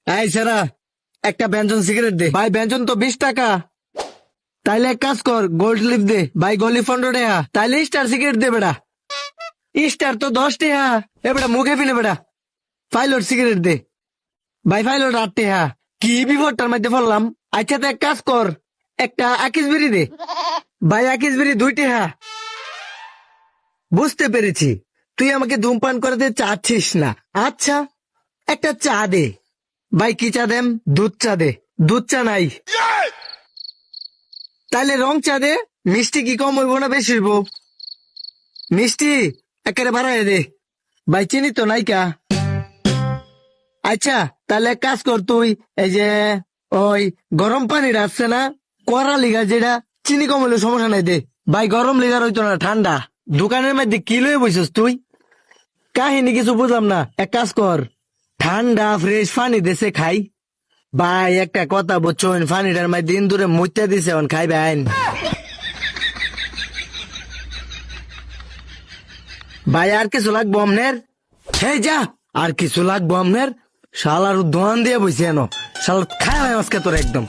এই সেরা একটা ব্যঞ্জন সিগারেট দে ভাই, ব্যঞ্জন তো 20 টাকা। তাইলে এক কাজ কর, গোল্ড লিফ দে ভাই, গোল্ড লিফ 15 টাকা। তাইলে স্টার সিগারেট দে বেড়া, স্টার তো 10 টাকা। এ বেড়া মুখে ফিনে বেড়া, ফাইলোর সিগারেট দে ভাই, ফাইলোর 8 টাকা। কি বিপদটার মধ্যে পড়লাম। আচ্ছা তো এক কাজ কর, একটা আকিস বিড়ি দে ভাই, আকিস বিড়ি 2 টাকা। বুঝতে পেরেছি, তুই আমাকে ধূমপান করাতে চাচ্ছিস না। আচ্ছা একটা চা দে ভাই। কি চা দেম? দুধ চা দে। দুধ চা নাই, তাইলে রং চা দে। মিষ্টি কি কম হইব না বেশি হইব? মিষ্টি একেবারে বাড়াই দে ভাই, চিনি তো নাই কা। আচ্ছা তাহলে এক কাজ কর, তুই এই যে ওই গরম পানি আসছে না, কড়া লিগা, যেটা চিনি কম হইলে সমস্যা নাই দে ভাই। গরম লিগার হইতো না, ঠান্ডা। দোকানের মধ্যে কি লয়ে বসছিস তুই? কাহিনী কিছু বুঝলাম না। এক কাজ কর, ঠান্ডা ফ্রেশ পানি দেশে খাই ভাই। একটা কথা বুঝছেন, পানিটার মধ্যে দিন ধরে মুইতা দিছে, এখন খাইবে আইন ভাই। আর কিছু লাগবো আমনের? এই যা, আর কিছু লাগবো আমনের? শালার দোয়ান দিয়ে বসে এনো, শালা খায় আজকে তোর একদম।